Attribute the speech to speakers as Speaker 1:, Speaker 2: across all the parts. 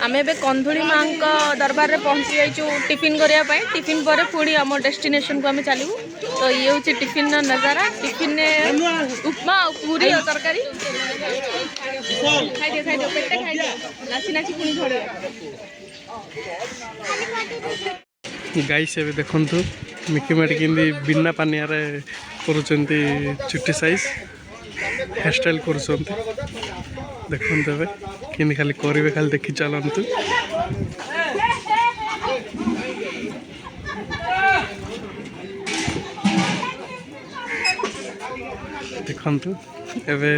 Speaker 1: आम ए कंधुड़ी माँ दरबार में पहुँची जाइए टिफिन करने टिफिन पर पुणी आम डेस्टिनेशन को आम चलू। तो ये हूँ टिफिन नजारा। टिफिन उपमा पूरी और तरकारी खाई दियो पेटे खाई दियो नाची नाची पुणी झड़
Speaker 2: गाइस एबे देखंतु मिकी मेट किंदी बिना पानिया रे करूचंती चुट्टी साइज हेयर स्टाइल करूचंती देखंतु एबे किंदी खाली करिवे खाली देखि चलंतु। देखंतु एबे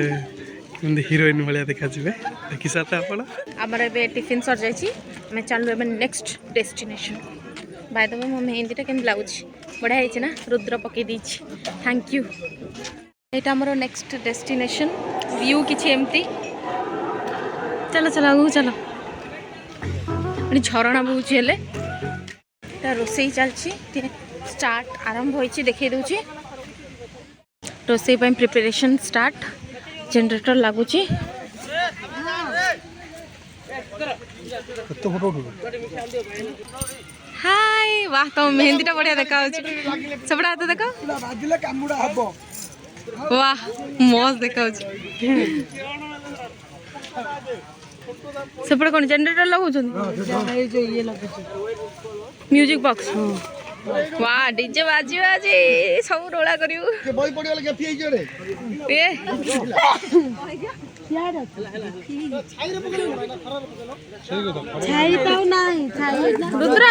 Speaker 2: किंदी हीरोइन भलिया देखा जिवे देखि साथा आपण
Speaker 1: हमर एबे टिफिन सर जाइछि हमें चलू एबे next destination. By the way मो मेहंदी टा केम लागुछि बढ़िया है ना रुद्र पके दीछि थैंक यू। एटा हमर नेक्स्ट डेस्टिनेशन व्यू किछि एमती चलो चलो आगु चलो झरणा बहुछि हेले रोसई चलछि स्टार्ट आरंभ होइछि देखै दउछि रोसई पय प्रिपरेशन स्टार्ट जनरेटर लागुछि। हाय वाह तो मेहंदी टा बढ़िया देखा सबड़ा हाथ देखो वाह मस्त देखा सेपटे कौन जनरेटर लगुच म्यूजिक बॉक्स वाह डीजे बाजी बाजी सब रोला करियो रुद्र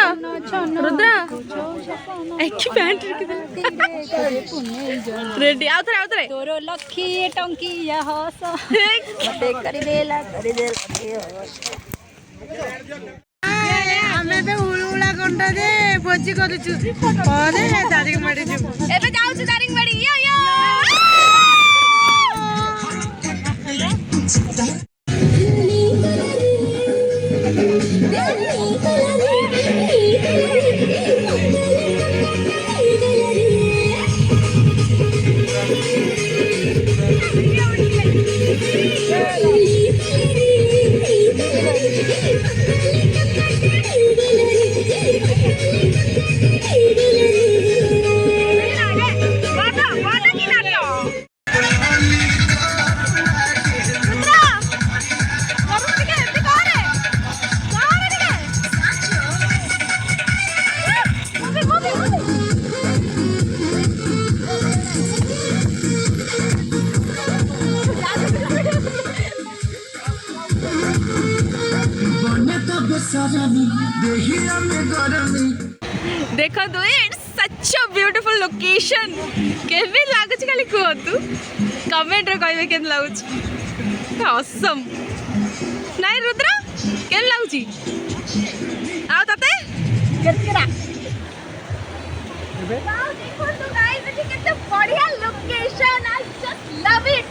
Speaker 1: रुद्र एक पैंट रेडी आउ थरे तोर लखी टंकी या हस मते करि देला हमें तो उळुळा कंडा दे भोजी करूछु परे दारिंग माडी छु एबे जाउछु दारिंग माडी यो यो देखो तो it's such a beautiful location केबे लागछ खाली कहतु कमेंट रे कहबे केन लागछ ऑसम नाइ रुद्र केन लागछि आ तते केतरा वाओ देखो तो गाइस एठी केते बढ़िया location I just love it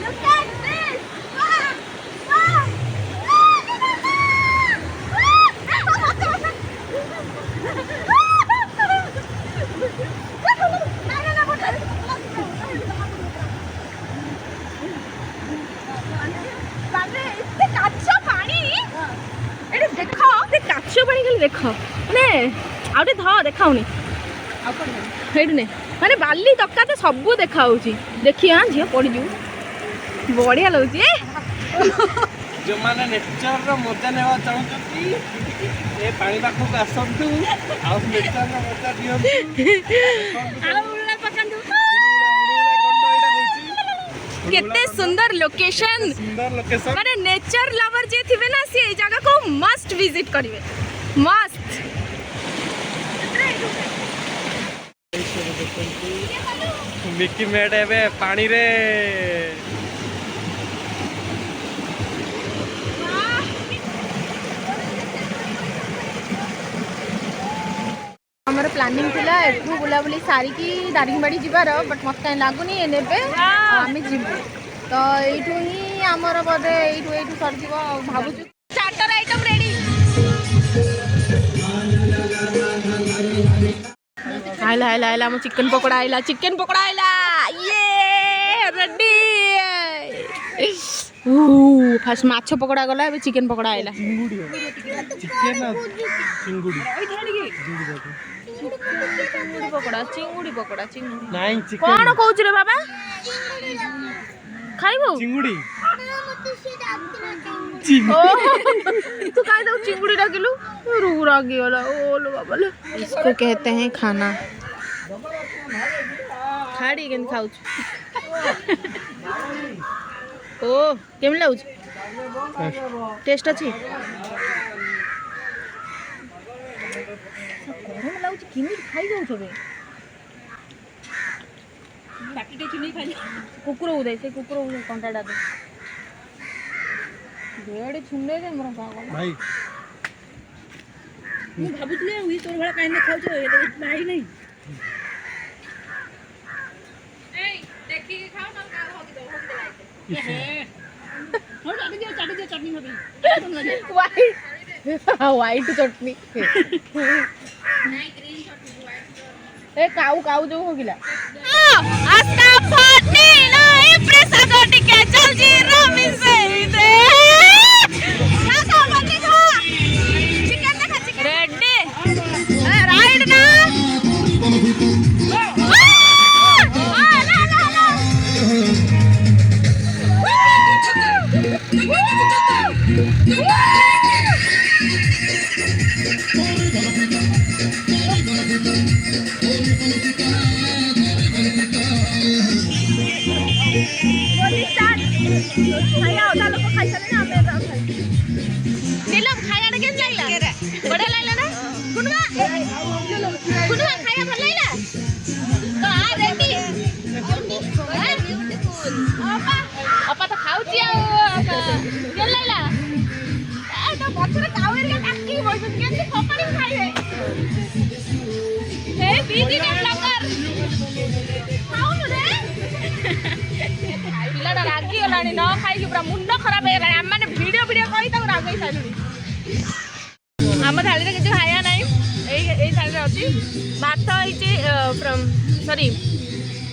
Speaker 1: look at this वाह देख ने आउटे ध देखाउनी हेडने माने बाली तक्का तो सब देखाउची देखि हां झियो पड़ी जू बढ़िया लगुची
Speaker 2: जो माने नेचर रो मजा नेवा चाहउछती ए पानी पाखु आसंतु आ नेचर रो मजा दियो
Speaker 1: आ उल्ला पकंदु केते सुंदर लोकेशन माने नेचर लवर जे थिबे ना से ए जगह को मस्ट विजिट करिवे मस्त
Speaker 2: मिकी मेड एबे पानी रे
Speaker 1: हमर प्लानिंग थिला एठू बुलाबुली सारी की दारिंगबाड़ी जिबार बट मत काई लागुनी एनेबे आमी जिबु तो एठू ही हमर बदे एठू सर जीव भाबु स्टार्टर आइटम रेडी आइला चिकन पकोड़ा आइला ये रेडी फास्ट माछ पकड़ा गला ए चिकन पकड़ा आइला
Speaker 2: चिंगुड़ी चिकन ना चिंगुड़ी
Speaker 1: चिंगुड़ी पकड़ा
Speaker 2: नहीं चिकन
Speaker 1: कौन कहूछ रे बाबा खाइबो
Speaker 2: चिंगुड़ी
Speaker 1: तू खाई दो चिंगुड़ी डाकिलू रू रागी वाला ओ लो बाबा लो इसको कहते हैं खाना खाड़ी केन खाउछ ओ केम लाउछ टेस्ट अछि गरम लाउछ किमी खाई जाउ छबे बाकीटे चुनी खाई कुकुर उदे से कुकुर उदे कंटाडा दे बेड छुने दे मोर
Speaker 2: भाई
Speaker 1: मु भाबुतले उही तोर भला काइन खाउछ ए भाई नहीं ए देखि के खाओ न का होगी दे लाइक चाटी दे चटनी होगी वाइट चटनी नहीं ग्रीन चटनी ए काऊ काऊ जो होगिला आस्ता फाटी नहीं प्रेसा को टिके चल जी रमी से दे रेडी राइड ना पिलाटा रागी गलानी न खाई पूरा मुंड खराब हो गलानी आम वीडियो वीडियो कही रागई सारूनी आम थाली में किसी खाया ना यही थाली में अच्छी भात फ्रॉम सॉरी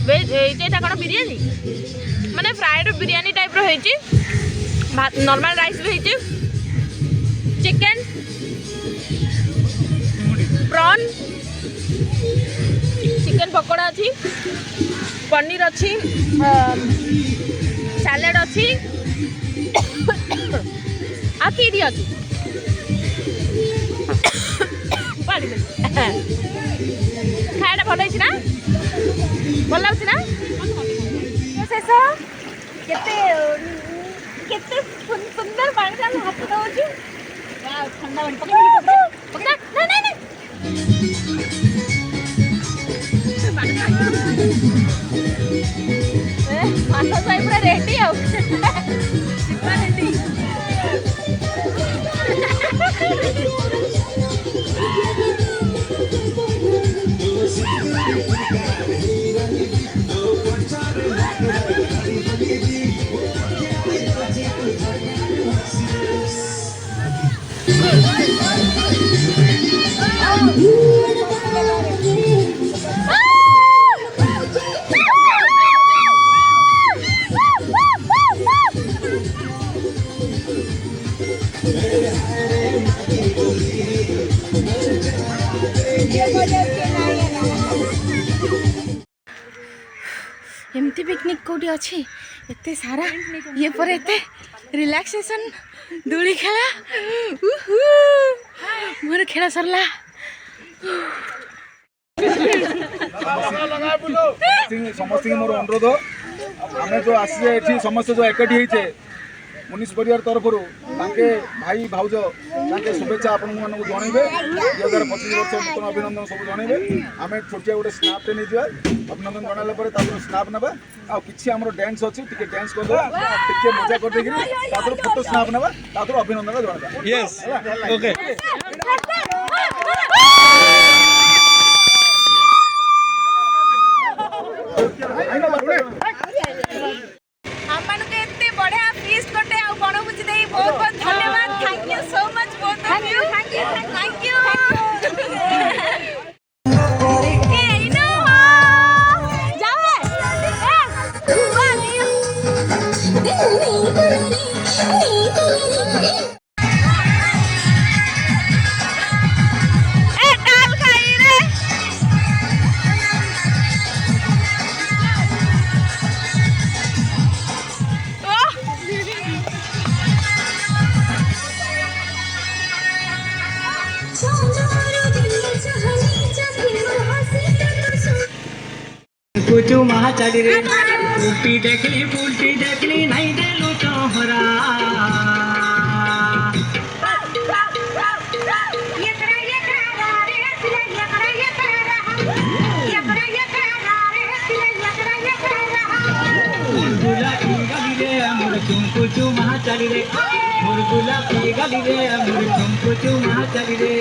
Speaker 1: वेज ये कौन बिरयानी माने फ्राइड बिरयानी टाइप रो भात नॉर्मल राइस भी होती चिकन प्रॉन चिकन पकोड़ा अच्छी पनीर अच्छी सैलेड अच्छी आ कीरी अच्छी खाया भल होती ना भल लगुच ना शेष केते सुंदर पानी से हाथ दौर ठंडा माता साई पूरा रेडी आओ एमती पिकनिक कौटी अच्छी एते सारा ये पर एते रिलैक्सेशन दूली खेला मोर खेला सरला
Speaker 3: समस्त मोर अनुरोध आम जो आसे समस्त जो एकाठी होचे मुनिश परिवार तरफ भाई भाउज शुभेच्छा आपण मानक जनइबे 2025 वर्ष नूतन अभिनंदन सब जनइबे आम छोटिया गोटे स्नापटे नहीं जावा अभिनंदन जनाला स्नाप ना कि डांस अच्छी टे डांस कर मजा कर फोटो स्नाप ना अभिनंदन जनवा
Speaker 2: यस ओके
Speaker 1: बढ़िया फीस्ट करते बनभूति दे बहुत बहुत धन्यवाद thank you so much both of you thank you जाओ ए डाल खाई रे
Speaker 4: कुछ महा चली रे उल्टी देखली नहीं देलू चोहरा मुरगुला की गली रे मोर कुछ महा चली रे मुरगुला की गली रे मोर कुछ महा चली रे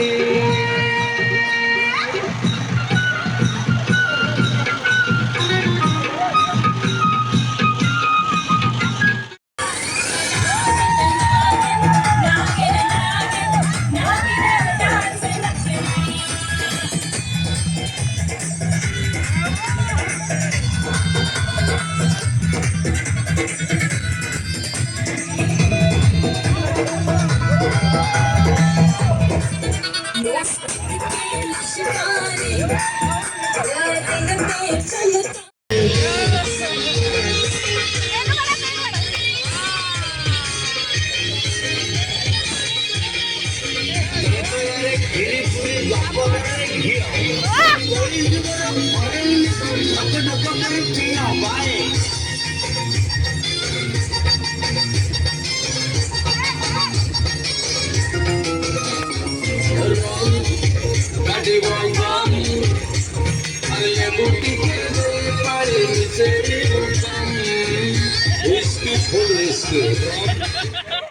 Speaker 5: Whiskey, full whiskey.